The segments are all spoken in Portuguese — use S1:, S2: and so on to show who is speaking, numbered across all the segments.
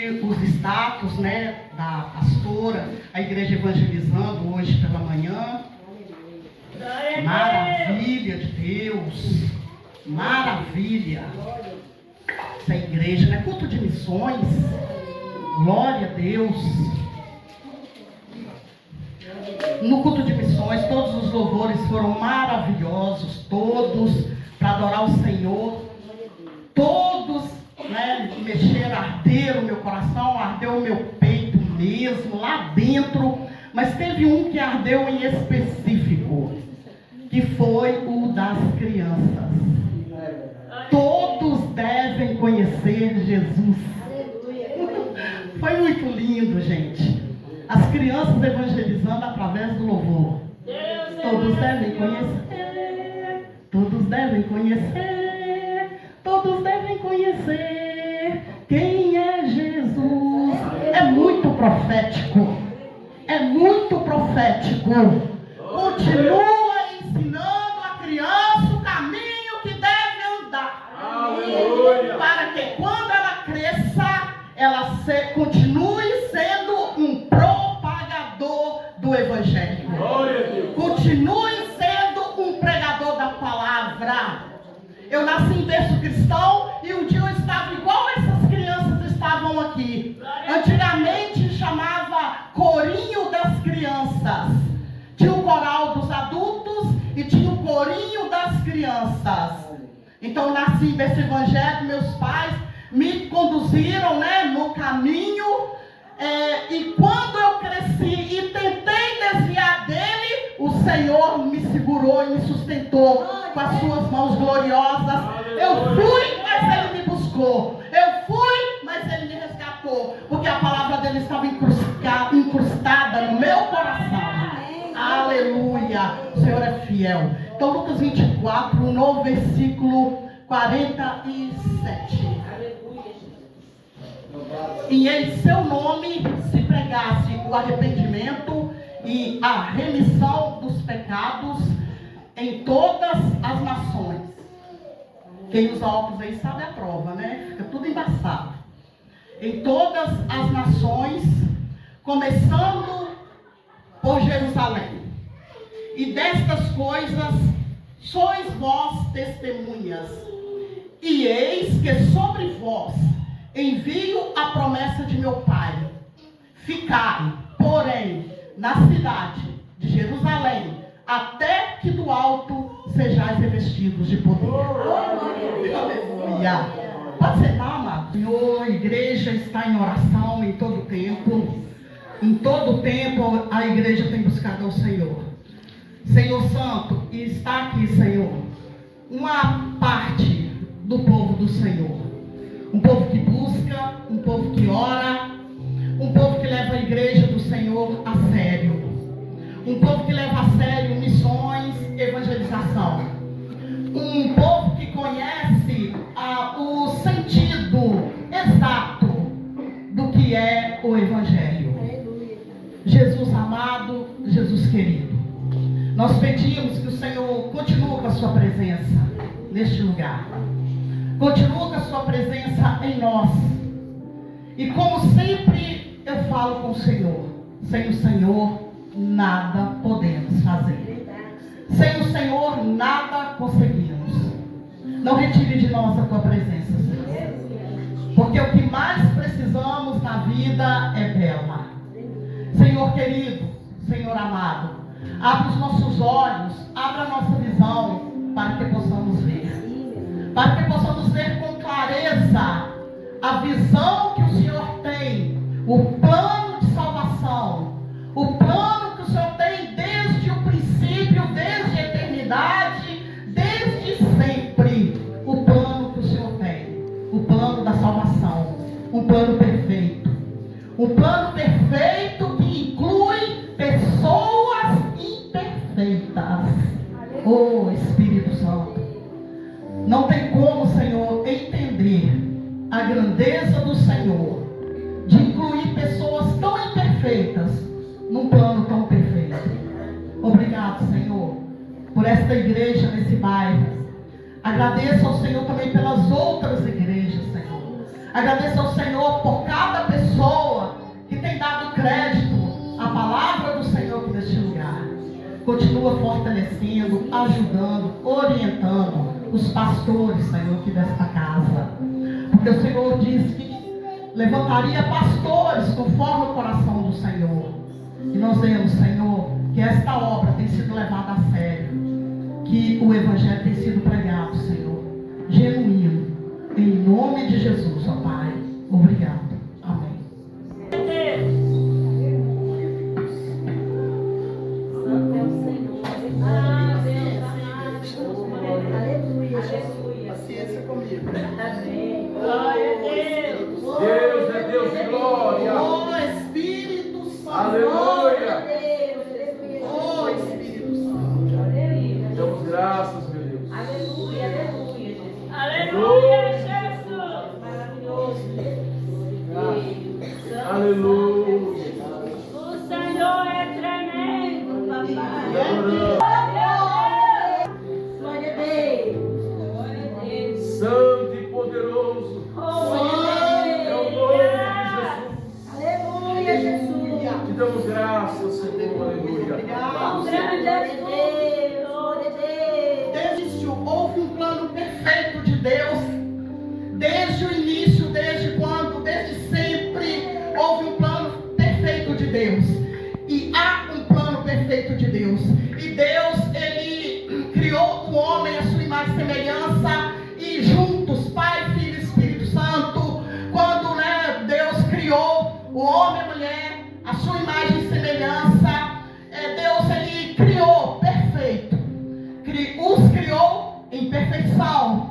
S1: vi os status, né, da pastora, a igreja evangelizando hoje pela manhã. Maravilha de Deus, maravilha. Essa igreja, né? Culto de missões, glória a Deus. No culto de missões, todos os louvores foram maravilhosos, todos para adorar o Senhor, todos, né, mexeram, arderam o meu coração, ardeu o meu peito mesmo, lá dentro, mas teve um que ardeu em específico, que foi o das crianças. Todos devem conhecer Jesus. Foi muito lindo, gente. As crianças evangelizando através do louvor. Todos devem conhecer. Todos devem conhecer. Todos devem conhecer quem é Jesus. É muito profético. É muito profético. Continua ensinando a criança o caminho que deve andar. Aleluia. Para que quando ela cresça, ela continue sendo um propagador do Evangelho. Continue sendo um pregador da palavra. Eu nasci em berço cristão e um dia eu estava igual essas crianças estavam aqui. Antigamente chamava corinho das crianças. Tinha o coral dos adultos e tinha o corinho das crianças. Então eu nasci em berço evangélico, meus pais me conduziram, né, no caminho, e quando eu cresci e tentei desviar dele, o Senhor me segurou e me sustentou com as suas mãos gloriosas. Eu fui, mas ele me buscou. Eu fui, mas ele me resgatou, porque a palavra dele estava incrustada no meu coração. Aleluia, o Senhor é fiel. Então Lucas 24, no versículo 47. E em seu nome se pregasse o arrependimento e a remissão dos pecados em todas as nações. Quem usa óculos aí sabe a prova, né? Fica tudo embaçado. Em todas as nações, começando por Jerusalém. E destas coisas sois vós testemunhas. E eis que sobre vós envio a promessa de meu Pai. Ficai, porém, na cidade de Jerusalém, até que do alto sejais revestidos de poder. Aleluia. Pode sentar, amado. Senhor, a igreja está em oração em todo tempo. Em todo tempo a igreja tem buscado ao Senhor. Senhor Santo, e está aqui, Senhor, uma parte do povo do Senhor. Um povo que busca, um povo que ora, um povo que leva a igreja do Senhor a sério. Um povo que leva a sério missões, evangelização. Um povo que conhece o sentido exato do que é o Evangelho. Jesus amado, Jesus querido, nós pedimos que o Senhor continue com a sua presença neste lugar. Continua com a sua presença em nós. E como sempre eu falo com o Senhor, sem o Senhor nada podemos fazer. Sem o Senhor nada conseguimos. Não retire de nós a tua presença, Senhor. Porque o que mais precisamos na vida é dela. Senhor querido, Senhor amado, abre os nossos olhos, abra a nossa visão para que possamos ver. Para que possamos ver com clareza a visão que o Senhor tem, o plano de salvação, o plano que o Senhor tem desde o princípio, desde a eternidade, desde sempre. O plano que o Senhor tem, o plano da salvação, um plano perfeito. Um plano perfeito que inclui pessoas imperfeitas. Oh Espírito Santo. Não tem como, Senhor, entender a grandeza do Senhor de incluir pessoas tão imperfeitas num plano tão perfeito. Obrigado, Senhor, por esta igreja nesse bairro. Agradeço ao Senhor também pelas outras igrejas, Senhor. Agradeço ao Senhor por cada pessoa que tem dado crédito à palavra do Senhor aqui neste lugar. Continua fortalecendo, ajudando, orientando os pastores, Senhor, aqui desta casa. Porque o Senhor disse que levantaria pastores conforme o coração do Senhor. E nós vemos, Senhor, que esta obra tem sido levada a sério. Que o Evangelho tem sido pregado, Senhor, genuíno. Em nome de Jesus, ó Pai. Obrigado. Amém. Paciência comigo. Amém. Glória a Deus.
S2: Deus é Deus de glória.
S1: Oh Espírito Santo.
S2: Aleluia.
S1: Oh Espírito Santo.
S2: Damos graças, meu Deus.
S3: Aleluia, aleluia, Jesus.
S4: Aleluia, Jesus.
S3: Maravilhoso.
S2: Aleluia.
S4: O Senhor é tremendo, papai.
S3: Glória a Deus. Glória a Deus.
S2: Santo e poderoso. É o nome de Jesus.
S3: Aleluia, Jesus.
S2: Te damos graças, Senhor. Aleluia.
S1: Obrigado,
S4: Grande
S1: Senhor.
S4: é Deus.
S3: Glória a Deus.
S1: Desde o início houve um plano perfeito de Deus. Desde o início, desde quando, desde sempre, houve um plano perfeito de Deus. E há um plano perfeito de Deus. E Deus, Ele criou o homem à sua imagem e semelhança. E juntos, Pai, Filho e Espírito Santo, quando Deus criou o homem e a mulher, a sua imagem e semelhança, Deus, Ele criou perfeito. Os criou em perfeição.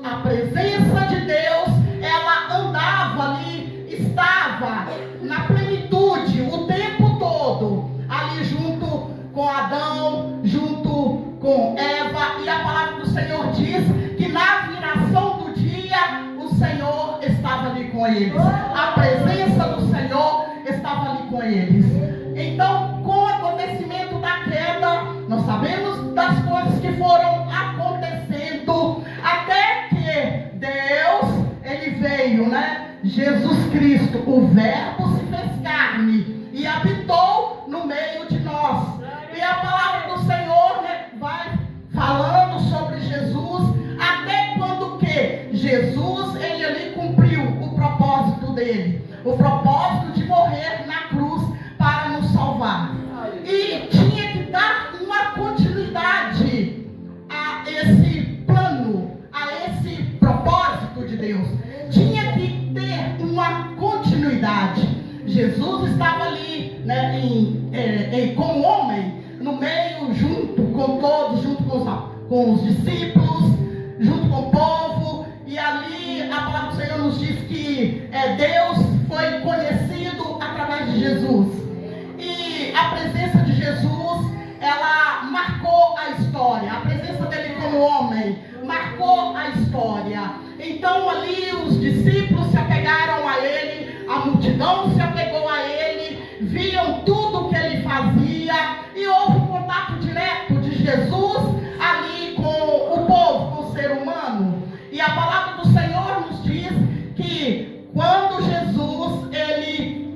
S1: A presença de Deus, ela andava ali, estava na plenitude o tempo todo, ali junto com Adão, junto com Eva. E a palavra do Senhor diz que na viração do dia o Senhor estava ali com eles. A presença do Senhor estava ali com eles. Então, com o acontecimento da queda, nós sabemos das coisas que foram acontecendo, até que Deus, Ele veio, Jesus Cristo, o Verbo se fez carne e habitou no meio de nós. E a palavra do Senhor vai falando sobre Jesus, até quando que Jesus, Ele ali cumpriu o propósito dele, o propósito de morrer na cruz para nos salvar. E tinha que dar uma continuidade a esse plano, a esse propósito de Deus. Tinha que ter uma continuidade. Jesus estava ali, como homem, no meio, junto com todos, junto com os discípulos, junto com o povo. E ali a palavra do Senhor nos diz que Deus foi conhecido através de Jesus. E a presença de Jesus, ela marcou a história. A presença dele como homem marcou a história. Então ali os discípulos se apegaram a ele, a multidão se apegou a ele, viam tudo o que ele fazia, e houve um contato direto de Jesus ali com o povo, com o ser humano. E a palavra do Senhor nos diz que quando Jesus, ele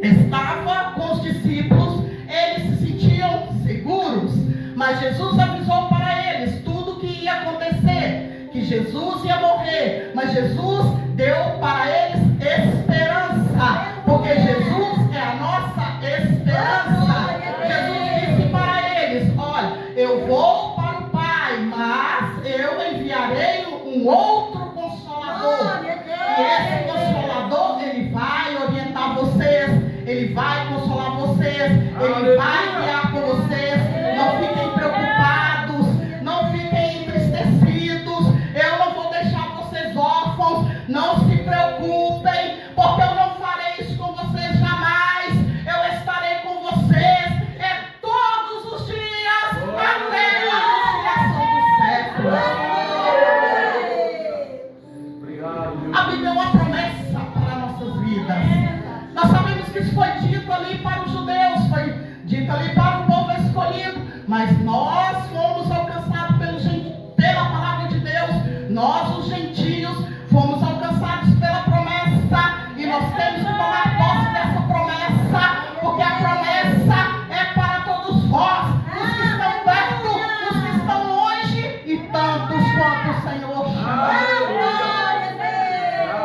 S1: estava com os discípulos, eles se sentiam seguros, mas Jesus avisou para eles tudo o que ia acontecer, que Jesus ia morrer, mas Jesus deu para eles esperança, porque Jesus é a nossa esperança. Jesus disse para eles: olha, eu vou para o Pai, mas eu enviarei um outro Consolador. E esse Consolador, ele vai orientar vocês, ele vai consolar vocês, ele vai guiar com vocês. Não fiquem preocupados, não fiquem entristecidos. Eu não vou deixar vocês órfãos. Não se preocupem, porque eu não farei isso com vocês jamais. Eu estarei com vocês todos os dias, até a consumação dos séculos.
S2: Obrigado.
S1: A Bíblia é uma promessa para nossas vidas. Nós sabemos que isso foi dito ali para os judeus, foi dito ali para o povo escolhido, mas nós fomos alcançados pela palavra de Deus. Nós, os gentios, fomos alcançados pela promessa quanto o Senhor chamar.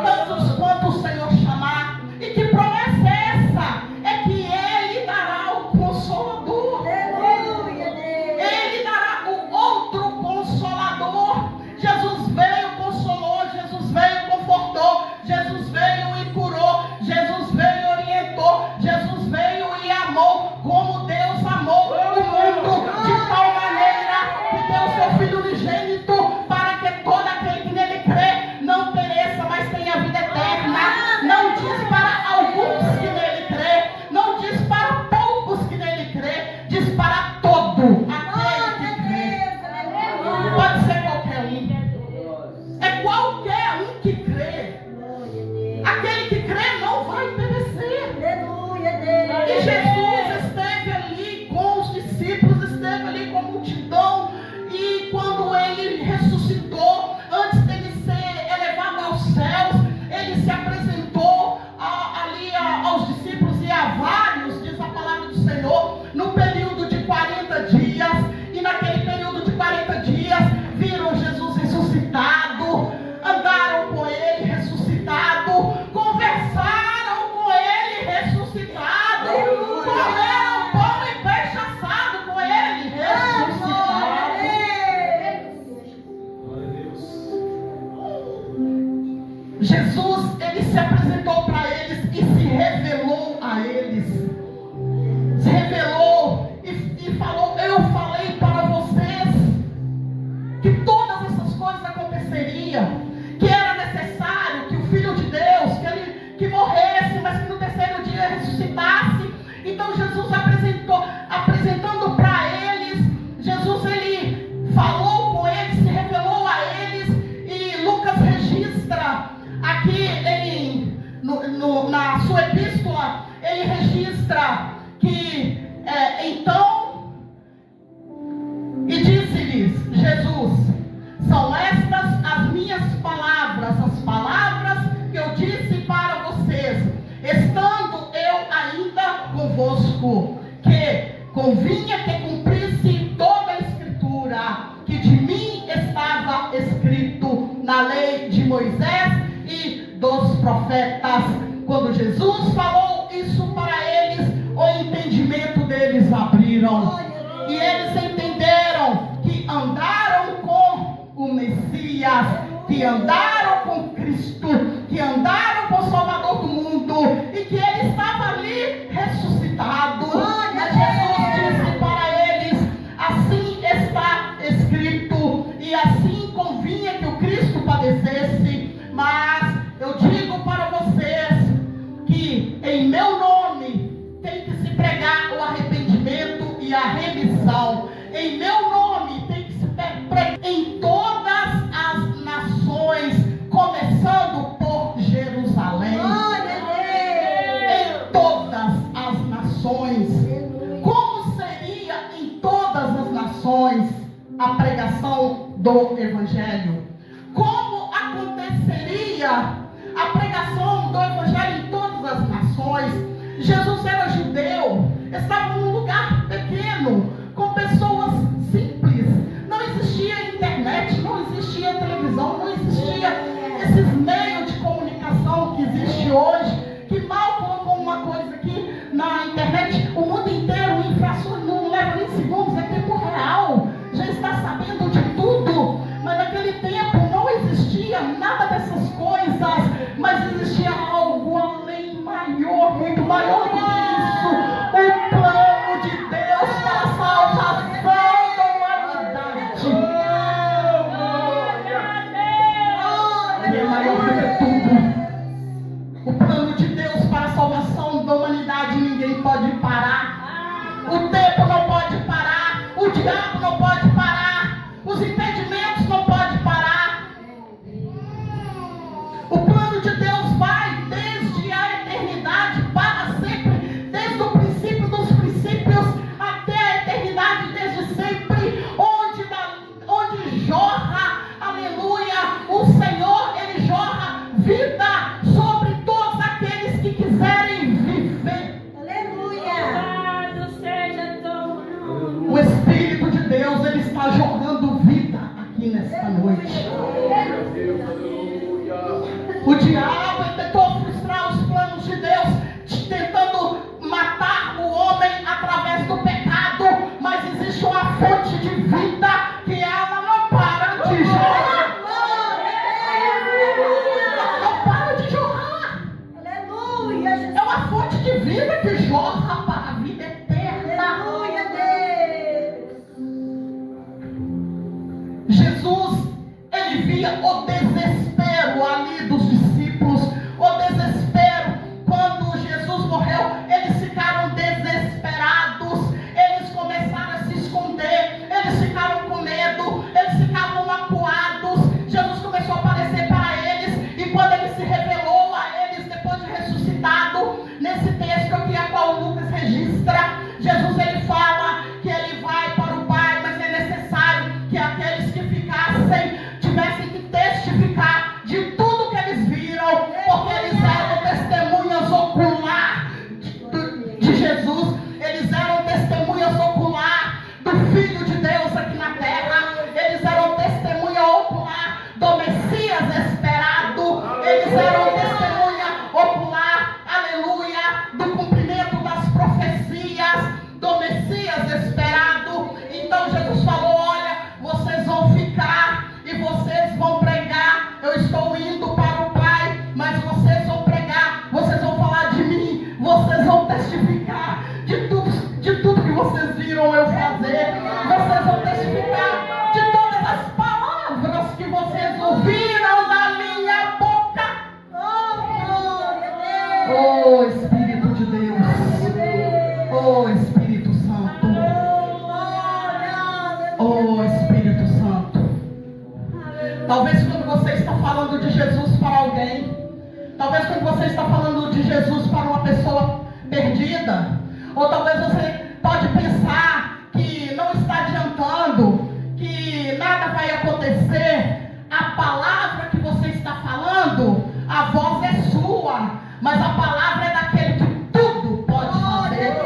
S1: Tantos quanto o Senhor chamar. E que promessa é essa? É que Ele dará o Consolador. Ele dará o outro Consolador. Jesus veio, consolou. Jesus veio, confortou. Jesus veio e curou. Jesus veio e orientou. Jesus veio e amou como Deus amou o mundo, de tal maneira que deu o seu Filho unigênito, para que todo aquele que nele crê não pereça, mas tenha vida eterna. Não diz para alguns que nele crê, não diz para poucos que nele crê, diz para todo aquele que crê. Pode ser qualquer um. É qualquer um que crê. Aquele que crê não vai perecer. E Jesus esteve ali com os discípulos, esteve ali com a multidão, e quando ele ressuscitou, antes dele ser elevado aos céus, ele se apresentou ali aos discípulos e a vários, diz a palavra do Senhor, no período de 40 dias, e naquele período de 40 dias, viram Jesus ressuscitado, andaram com ele ressuscitado, conversaram com ele ressuscitado, comeram pão e peixe assado com ele ressuscitado.
S2: Glória a Deus.
S1: Jesus, ele se apresentou para eles e se revelou a eles. Se revelou e falou: eu falei para vocês que todas essas coisas aconteceriam, que era necessário que o Filho de Deus, que morresse, mas que no terceiro dia ressuscitasse. Então Jesus apresentando para eles, Jesus ele falou com eles, se revelou a eles, e Lucas registra aqui na sua epístola, ele registra que então, e disse-lhes Jesus: são estas as minhas palavras, as palavras que eu disse para vocês, estando eu ainda convosco, que convinha que cumprisse toda a Escritura, que de mim estava escrito na lei de Moisés e dos profetas. Quando Jesus falou isso para eles, o entendimento deles abriram, e eles entenderam que andaram com o Messias, que andaram com Cristo, que andaram com o Salvador do mundo, e que ele estava ali ressuscitado. Mas Jesus disse para eles: assim está escrito, e assim convinha que o Cristo padecesse. Mas eu digo para vocês que em meu nome tem que se pregar o arrependimento e a remissão. Em meu nome tem que se pregar em todas as nações, começando por Jerusalém. Em todas as nações. Como seria em todas as nações a pregação do Evangelho? Como aconteceria a pregação do Evangelho em todas as nações? Jesus era judeu, estava num lugar pequeno, com pessoas simples. Não existia internet, não existia televisão, não existia esses meios de comunicação que existe hoje, que mal colocou uma coisa aqui na internet, o mundo inteiro, em frações, não leva nem segundos, é tempo real, já está sabendo de tudo. Mas naquele tempo não existia nada dessas coisas, mas existia algo além maior, muito maior do que isso. O plano de Deus nessa noite.
S2: Glória a Deus, aleluia.
S1: O diabo tentou frustrar os planos de Deus, tentando matar o homem através do pecado, mas existe uma fonte de vida que ela não para de jorrar. Ela não para de jorrar. É uma fonte de vida que jorra para a vida eterna. Jesus, ele via o desespero ali dos discípulos, o desespero. Quando Jesus morreu, eles ficaram desesperados, eles começaram a se esconder, eles ficaram com medo, eles ficavam acuados. Jesus começou a aparecer para eles, e quando ele se revelou a eles depois de ressuscitado, nesse texto aqui a qual Lucas registra, Jesus ele fala que ele vai para o Pai, mas é necessário que aqueles que ficassem tivessem que testificar de tudo que eles viram, porque eles eram testemunhas ocular de Jesus, eles eram testemunhas ocular do Filho de Deus aqui na terra, eles eram testemunha ocular do Messias esperado, eles eram testemunha ocular, aleluia, do cumprimento das profecias do Messias esperado. Então Jesus falou: olha, vocês vão ficar e vocês vão pregar, eu estou indo para o Pai, mas vocês vão pregar, vocês vão falar de mim, vocês vão testificar de tudo que vocês viram eu fazer, vocês vão testificar de todas as palavras que vocês ouviram da minha boca. Oh Espírito de Deus, oh Espírito Santo, oh Espírito Santo. Talvez quando você está falando de Jesus para alguém, talvez quando você está falando de Jesus para uma pessoa perdida, ou talvez você pode pensar que não está adiantando, que nada vai acontecer. A palavra que você está falando, a voz é sua, mas a palavra é daquele que tudo pode fazer.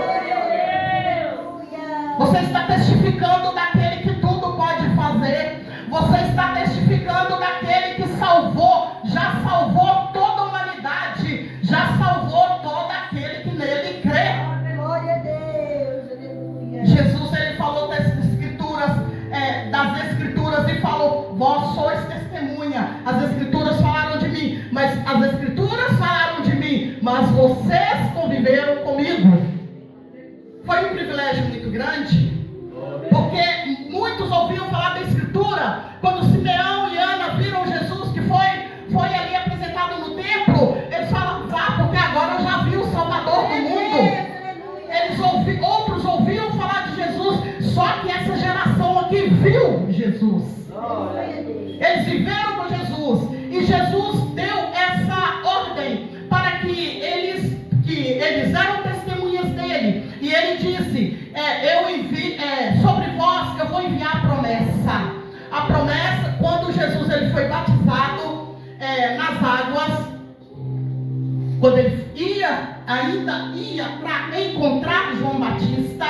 S1: Você está testificando daquele que tudo pode fazer. Você está testificando daquele que salvou, já salvou toda a humanidade, já salvou todo aquele que nele crê. Jesus ele falou das escrituras e falou: vós sois testemunha. As escrituras falaram de mim, mas vocês conviveram comigo. Foi um privilégio muito grande, porque muitos ouviam falar da escritura. Quando Simeão e Ana viram Jesus, que foi ali apresentado no templo, eles falam: vá, porque agora eu já vi o Salvador do mundo. Outros ouviam falar de Jesus, só que essa geração aqui viu Jesus. Eles viveram com Jesus, e Jesus deu essa ordem para que eles eram testemunhas dele. E ele disse: sobre vós eu vou enviar a promessa. A promessa, quando Jesus ele foi batizado nas águas, quando ele ainda ia para encontrar João Batista,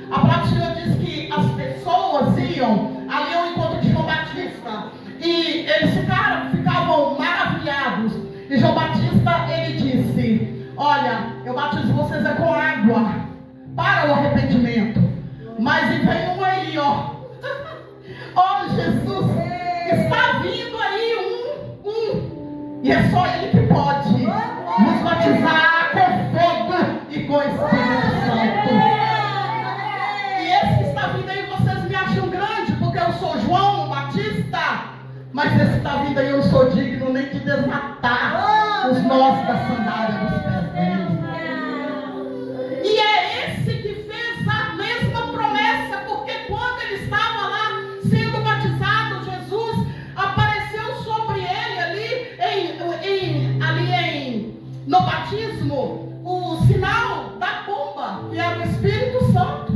S1: a palavra do Senhor diz que as pessoas iam ali ao encontro de João Batista, e eles ficavam maravilhados. E João Batista ele disse: olha, eu batizo vocês com água para o arrependimento, mas vem um aí, ó. Oh, Jesus, está vindo aí e é só ele que pode nos batizar com fogo e com Espírito Santo. E esse que está vindo aí, vocês me acham grande porque eu sou João Batista, mas esse que está vindo aí eu não sou digno nem de desatar os nós da sandália dos pés dele. E é esse que fez a mesma promessa, porque quando ele estava lá sendo batizado, Jesus apareceu sobre ele no batismo, o sinal da pomba, que era o Espírito Santo.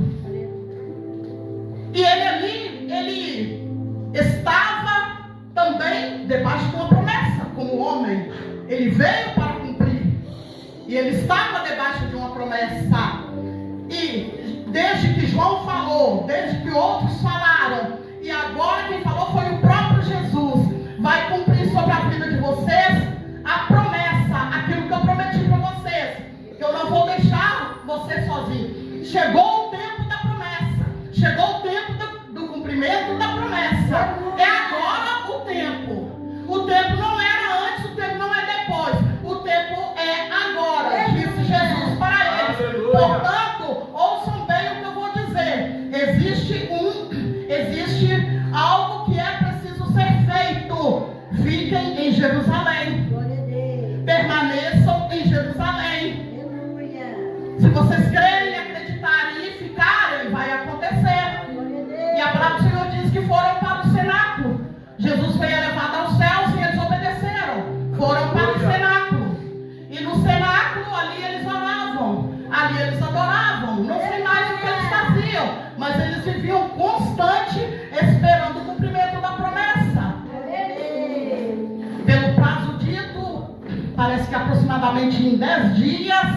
S1: E ele estava também debaixo de uma promessa, como homem. Ele veio para cumprir, e ele estava debaixo de uma promessa. E desde que João falou, desde que outros falaram, e agora quem falou foi o próprio Jesus. Jerusalém.
S3: Glória a Deus.
S1: Permaneçam em Jerusalém.
S3: Aleluia.
S1: Se vocês crerem, acreditarem e ficarem, vai acontecer.
S3: Glória a Deus.
S1: E a palavra do Senhor diz que foram para o cenáculo. Jesus foi elevado aos céus e eles obedeceram. Foram para o cenáculo. E no cenáculo, ali eles oravam. Ali eles adoravam. Não sei mais o que eles faziam. Mas eles viviam constante esperando o cumprimento da promessa.
S3: Glória a Deus.
S1: Pelo prazo dito, parece que aproximadamente em 10 dias,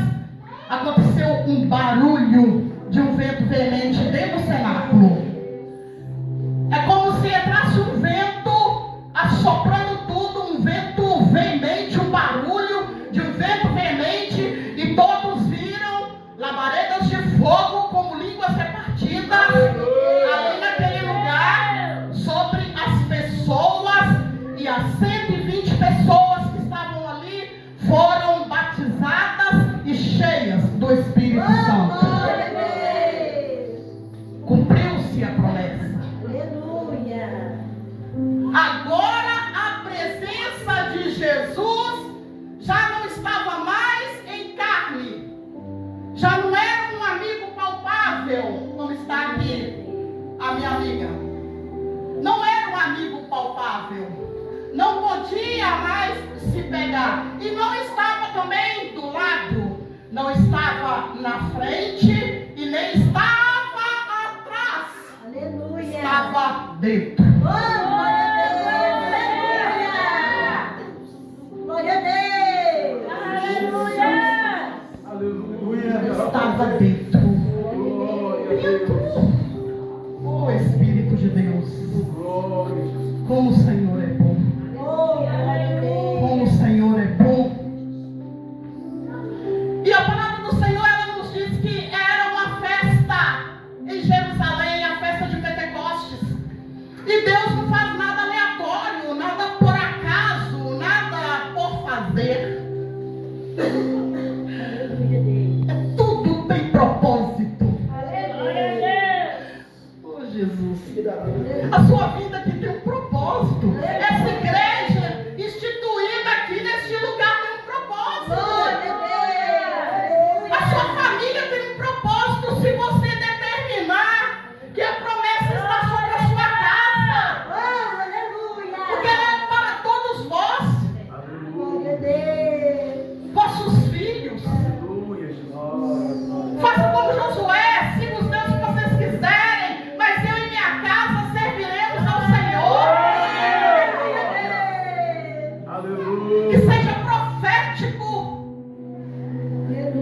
S1: aconteceu um barulho de um vento veemente dentro do cenáculo. É como se entrasse um vento assoprando tudo, um vento veemente, um barulho de um vento veemente, e todos viram labaredas de fogo como línguas repartidas ali naquele lugar sobre as pessoas, e as 120 pessoas que estavam ali foram batizadas e cheias do Espírito Santo.
S3: Glória a Deus.
S1: Cumpriu-se a promessa.
S3: Aleluia.
S1: Agora a presença de Jesus já não estava mais em carne. Já não era um amigo palpável, como está aqui a minha amiga. Não era um amigo palpável. Não podia mais se pegar. E não estava também do lado. Não estava na frente e nem estava atrás.
S3: Aleluia.
S1: Estava dentro.
S3: Oh, glória a Deus. Glória a Deus.
S4: Aleluia.
S2: Aleluia.
S1: Estava dentro.
S2: Glória a Deus.
S1: Oh, Espírito de Deus.
S2: Glória.
S1: Como o Senhor é bom.
S3: Oh, glória a Deus.
S1: Como o Senhor é bom. E a palavra do Senhor, ela nos diz que era uma festa em Jerusalém, a festa de Pentecostes. E Deus não faz nada aleatório, nada por acaso, nada por fazer. Tudo tem propósito.
S4: Glória a Deus.
S1: Oh, Jesus. A sua vida aqui tem um propósito. Essa igreja instituída aqui neste lugar tem um propósito.
S3: Glória a Deus.
S1: A sua família tem um propósito se você determinar que a promessa está sobre a sua casa.
S3: Oh,
S1: Porque
S3: aleluia.
S1: ela é para todos vós,
S3: Glória a Deus.
S1: vossos filhos.
S2: Aleluia, Jesus.
S1: Faça como Josué, siga os deuses que vocês quiserem, mas eu e minha casa serviremos ao Senhor. Que
S2: Aleluia.
S1: seja profético.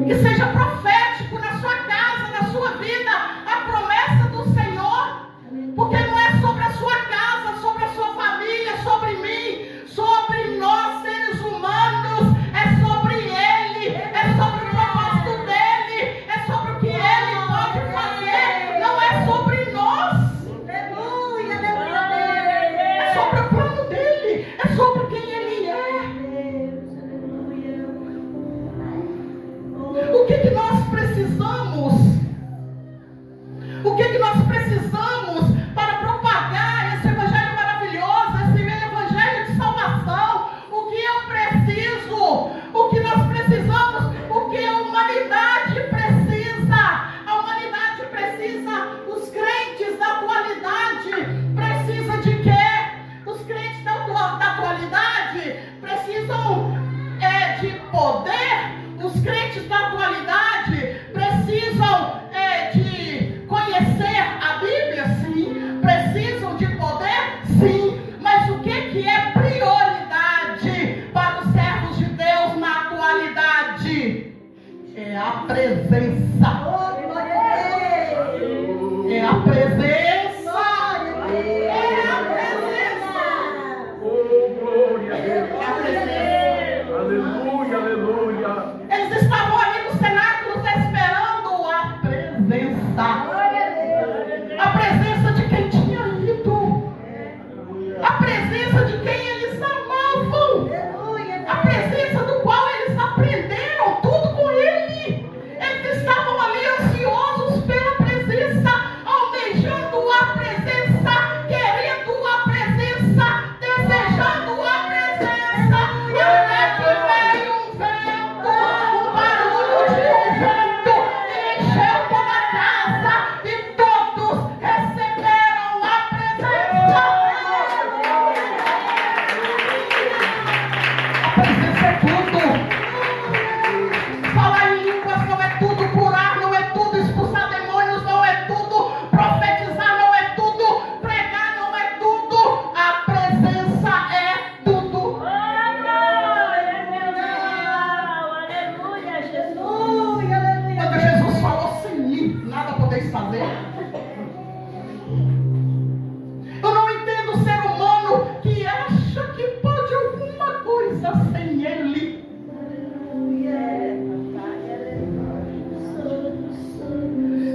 S1: Que seja profético na sua casa, na sua vida, a promessa do Senhor. Porque não é sobre a sua casa, sobre a sua família, sobre mim, sobre nós seres humanos. É sobre Ele, é sobre o propósito dEle, é sobre o que Ele pode fazer. Não é sobre nós,
S3: Aleluia, aleluia.
S1: é sobre o plano dEle, é sobre quem Ele é. O que nós precisamos? O que nós precisamos para propagar esse evangelho maravilhoso, esse evangelho de salvação? O que eu preciso? O que nós precisamos? O que a humanidade precisa? A humanidade precisa, os crentes da atualidade precisa de quê? Os crentes da atualidade precisam de poder. Os crentes da atualidade precisam de conhecer a Bíblia, sim. Precisam de poder, sim. Mas o que é prioridade para os servos de Deus na atualidade? É a presença.
S3: Oh, glória a Deus.
S1: É a presença.
S3: Glória a Deus.
S1: É a presença.
S2: Oh, glória a Deus.
S1: É a presença.
S2: Aleluia, aleluia.
S1: Eles estavam ali no cenáculo esperando a presença.
S3: Glória a Deus.
S1: A presença de quem tinha ido. A presença de quem eles amavam.
S3: Aleluia.
S1: A presença do qual eles aprenderam tudo com ele. Eles estavam ali tudo. Falar em línguas não é tudo. Curar não é tudo. Expulsar demônios não é tudo. Profetizar não é tudo. Pregar não é tudo. A presença é tudo.
S4: Aleluia, Jesus.
S1: Quando Jesus falou, sem mim nada podeis fazer. Eu não entendo o ser humano que acha que pode alguma coisa sem Ele.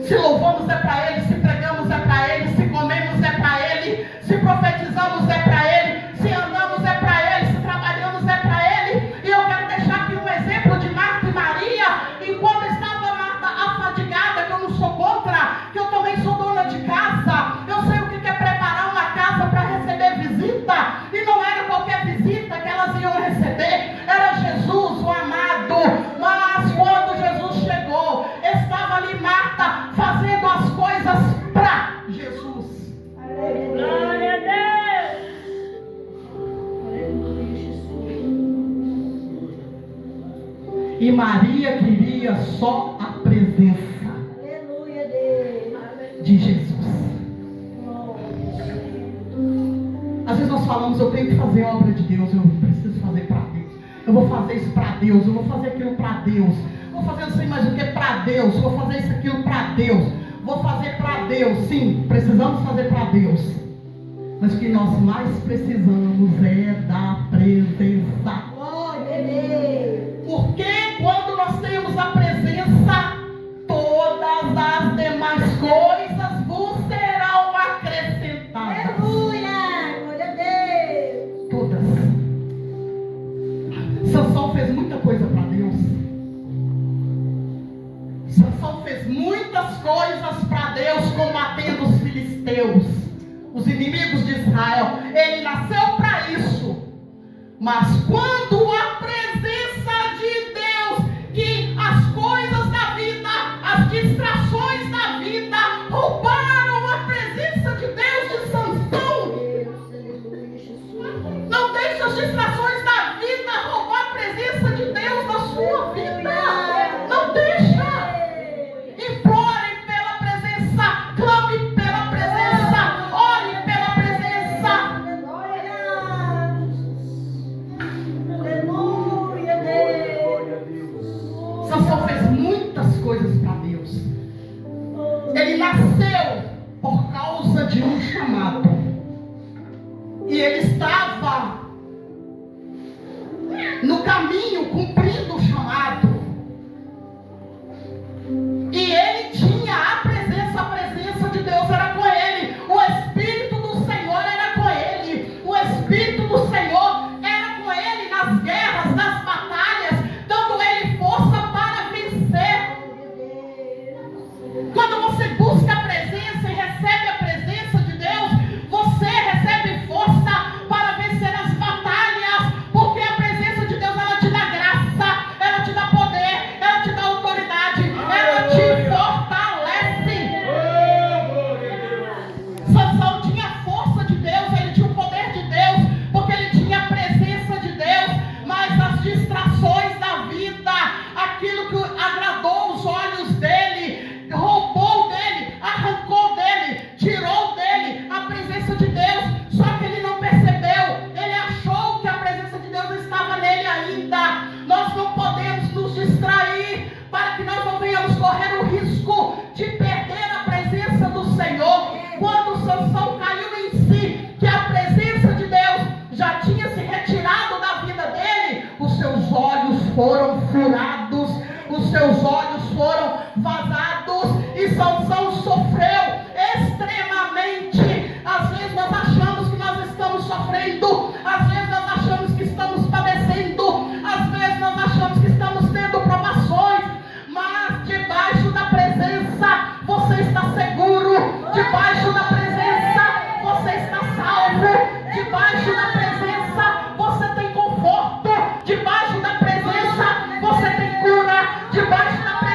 S1: Se louvamos é para Ele, se pregamos é para Ele, se comemos é para Ele, se profetizamos é para Ele, se andamos é para Ele, se trabalhamos é para Ele. E eu quero deixar aqui um exemplo de Marta e Maria. Enquanto estava Marta afadigada, que eu não sou contra, que eu também sou dona de casa, eu sei o que é preparar uma casa para receber visita. E não era qualquer visita que elas iam receber, era Jesus, o amado. Mas quando Jesus chegou, estava ali Marta fazendo as coisas para Jesus.
S4: Glória a Deus.
S1: E Maria queria só a presença
S3: Aleluia, Deus.
S1: de Jesus. Às vezes nós falamos, eu tenho que fazer a obra de Deus, eu preciso fazer para Deus. Eu vou fazer isso para Deus, eu vou fazer aquilo para Deus. Vou fazer não sei mais o que para Deus, vou fazer isso, aquilo para Deus. Vou fazer para Deus, sim, precisamos fazer para Deus. Mas o que nós mais precisamos é da presença.
S3: Glória a Deus.
S1: Porque quando nós temos a presença, todas as demais coisas vos serão acrescentadas.
S3: Aleluia. Glória a Deus.
S1: Todas. Sansão fez muita coisa para Deus. Sansão fez muitas coisas para Deus, combatendo os filisteus, os inimigos de Israel. Ele nasceu para isso. Mas quando a presença de Deus, que as coisas da vida, as distrações da vida, roubaram a presença de Deus de Sansão.
S3: Aleluia, Jesus.
S1: Não deixe as distrações da vida roubar a presença de Deus na sua vida. Não deixa. Implore pela presença, clame pela presença, ore pela presença.
S3: Aleluia, Deus.
S1: Sansão fez muitas coisas para Deus. Ele nasceu por causa de um chamado. E ele estava no caminho cumprindo o chamado. E ele tinha a presença de Deus era com ele. O Espírito do Senhor era com ele. O Espírito do Senhor era com ele nas guerras, nas batalhas, dando ele força para vencer. Quando você busca a presença e recebe a presença de Deus, você recebe força para vencer as batalhas, porque a presença de Deus, ela te dá graça, ela te dá poder, ela te dá autoridade, ela te fortalece. Sansão tinha a força de Deus, ele tinha o poder de Deus, porque ele tinha a presença de Deus, mas as distrações da vida, aquilo que agradou os olhos dele, roubou dele, arrancou dele, tirou dele a presença de Deus. Só que ele não percebeu, ele achou que a presença de Deus estava nele ainda. Nós não podemos nos distrair para que nós não venhamos correr o risco de perder a presença do Senhor. Quando Sansão caiu em si, que a presença de Deus já tinha se retirado da vida dele, os seus olhos foram furados, os seus olhos foram vazados, e Sansão sofreu extremamente. Às vezes nós achamos que nós estamos sofrendo, às vezes nós achamos que estamos padecendo, às vezes nós achamos que estamos tendo provações, mas debaixo da presença você está seguro, debaixo da presença você está salvo, debaixo da presença você tem conforto, debaixo da presença você tem cura, debaixo da presença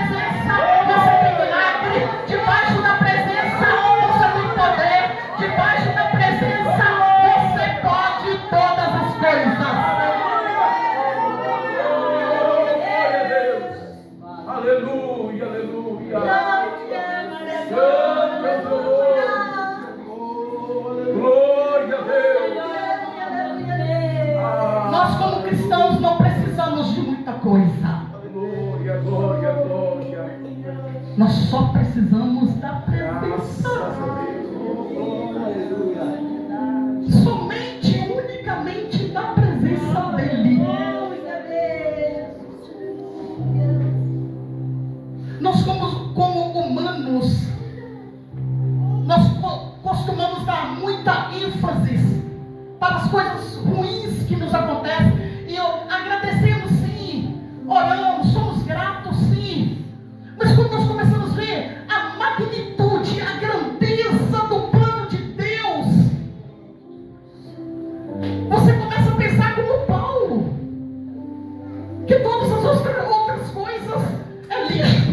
S1: cristãos não precisamos de muita coisa.
S2: Glória, glória, glória.
S1: Nós só precisamos da
S2: Graças
S1: presença.
S2: a Deus.
S1: Somente, unicamente da presença dEle. Nós como humanos, nós costumamos dar muita ênfase para as coisas ruins que nos acontecem. E agradecemos sim, oramos, somos gratos sim. Mas quando nós começamos a ver a magnitude, a grandeza do plano de Deus, você começa a pensar como Paulo, que todas as outras coisas é lixo.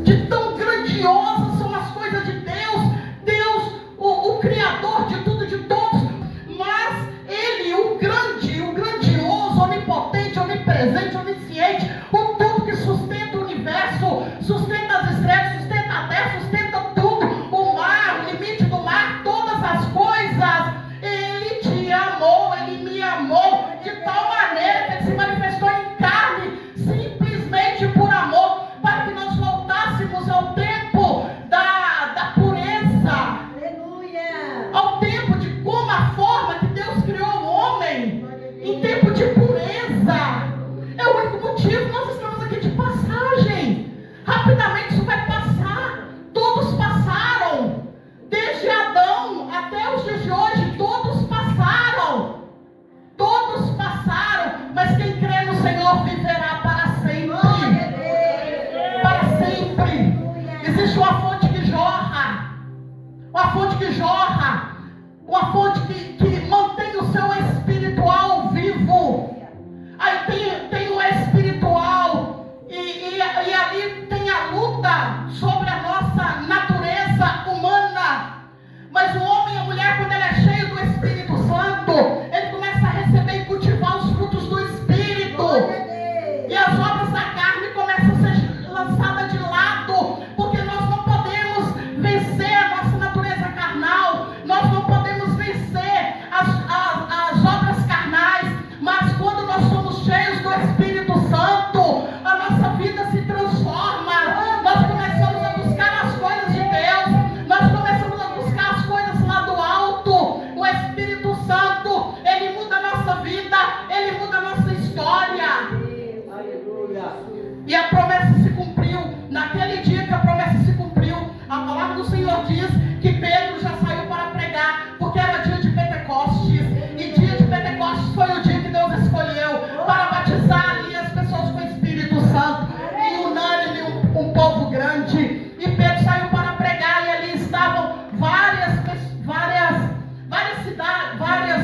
S1: De tão grandiosas são as coisas de Deus, Deus, o Criador de tudo e de todos, mas Ele, o grande, o grandioso, onipotente, onipresente, onisciente, o tudo que sustenta o universo, sustenta as estrelas, sustenta a terra, sustenta tudo, o mar, o limite do mar, todas as coisas. Ele te amou, Ele me amou de tal maneira que Ele se manifestou em carne, simplesmente por amor, para que nós voltássemos ao tempo da pureza, ao tempo de como a forma que Deus criou o homem, em tempo de pureza. É o único motivo. Nós estamos aqui de passagem. Rapidamente isso vai passar. Todos passaram, desde Adão até os dias de hoje. Todos passaram, mas quem crê no Senhor viverá para sempre. Para sempre. Existe uma fonte que jorra, uma fonte que mantém o seu espiritual vivo. Aí tem o espiritual, e ali tem a luta sobre a nossa natureza humana. Mas o homem e a mulher, quando ele é cheio do Espírito Santo, ele começa a receber e cultivar os frutos do Espírito. E as obras da carne começam a ser lançadas de lado, porque nós não podemos vencer a nossa natureza carnal, nós não podemos vencer as obras carnais. Mas quando nós somos cheios do Espírito Santo, a nossa vida se transforma. Nós começamos a buscar as coisas de Deus, nós começamos a buscar as coisas lá do alto. O Espírito Santo, Ele muda a nossa vida, Ele muda a nossa história. E a promessa se cumpriu. Naquele dia que a promessa se cumpriu, a palavra do Senhor diz que Pedro já saiu para pregar, porque era dia de Pentecostes. E dia de Pentecostes foi o dia que Deus escolheu para batizar ali as pessoas com o Espírito Santo, e unânime um povo grande. E Pedro saiu para pregar, e ali estavam várias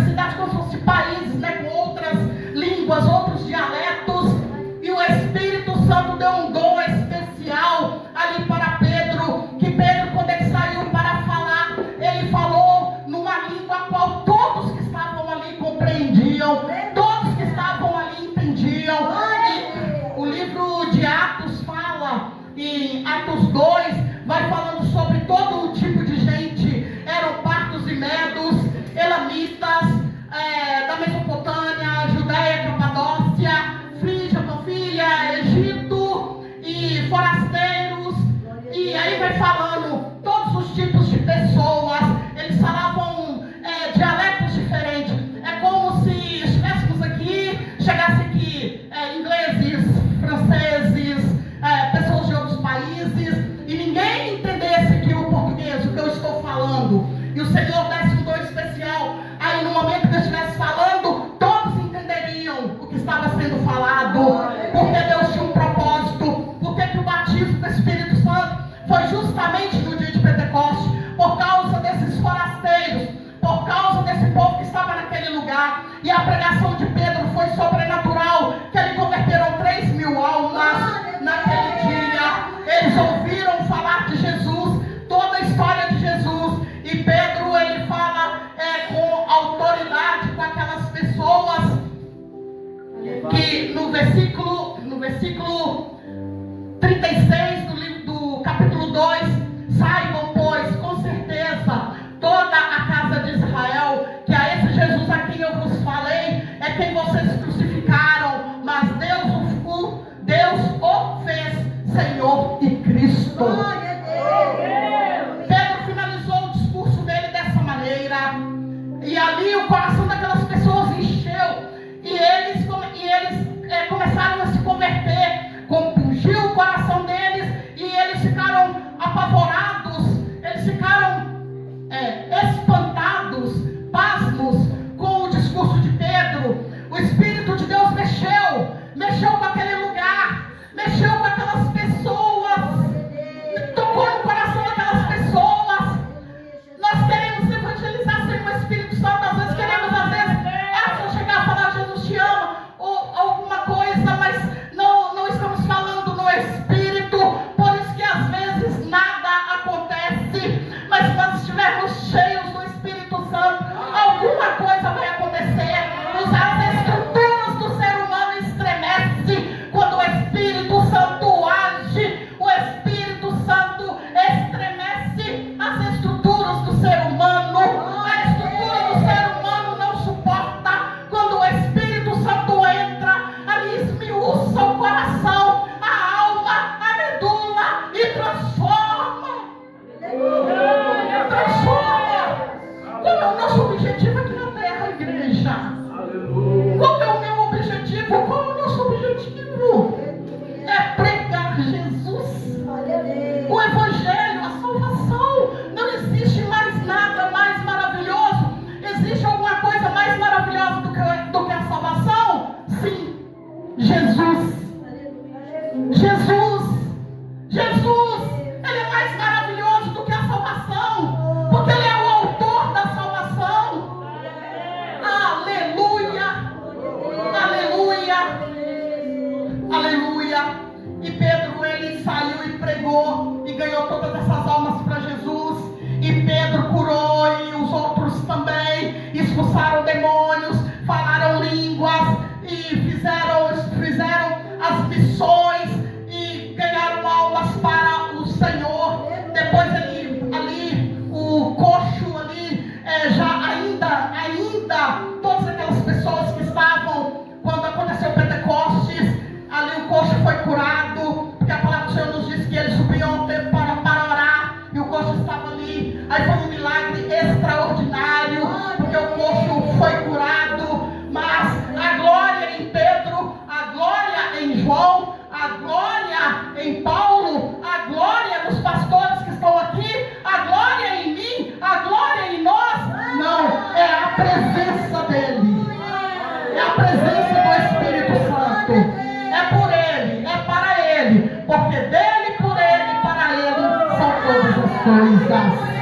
S1: cidades, como se fossem países, né, com outras línguas, outros dialetos. E o Espírito Santo deu um dom especial ali para Pedro, que Pedro, quando ele saiu para falar, ele falou numa língua a qual todos que estavam ali compreendiam, todos que estavam ali entendiam. E o livro de Atos fala, em Atos 2, vai falando sobre todo o tipo de gente. Eram partos e medos, elamitas, da Mesopotâmia, Judéia, Capadócia, Frígia, Panfilha, Egito e forasteiros. E aí vai falando todos os tipos de pessoas. Eles falavam dialetos diferentes. É como se estivéssemos aqui, chegasse aqui ingleses, franceses, pessoas de outros países, e ninguém entendesse aqui o português, o que eu estou falando. E o Senhor desse um dom especial. Aí no momento que eu estivesse falando, todos entenderiam o que estava sendo falado, porque Deus tinha um propósito. Porque que o batismo do Espírito Santo foi justamente no dia de Pentecostes, por causa desses forasteiros, por causa desse povo que estava naquele lugar. E a pregação de Pedro foi sobrenatural, que ele converteram 3.000 almas naquele dia. Eles ouviram falar de Jesus, toda a história de Jesus. E Pedro, ele fala com autoridade com aquelas pessoas, que no versículo 36 do capítulo 2, saibam, pois, com certeza, toda a casa de Israel, que a esse Jesus a quem expulsaram demônios, falaram línguas e fizeram as missões e ganharam almas para o Senhor. Depois ali o coxo ali, ainda todas aquelas pessoas que estavam, quando aconteceu o Pentecostes, ali o coxo foi curado, porque a palavra do Senhor nos diz que eles subiam para orar, e o coxo estava ali. Aí foi um milagre extraordinário, porque o coxo foi curado. Mas a glória em Pedro, a glória em João, a glória em Paulo, a glória nos pastores que estão aqui, a glória em mim, a glória em nós, não, é a presença dele, é a presença do Espírito Santo, é por ele, é para ele, porque dele, por ele e para ele são todas as coisas.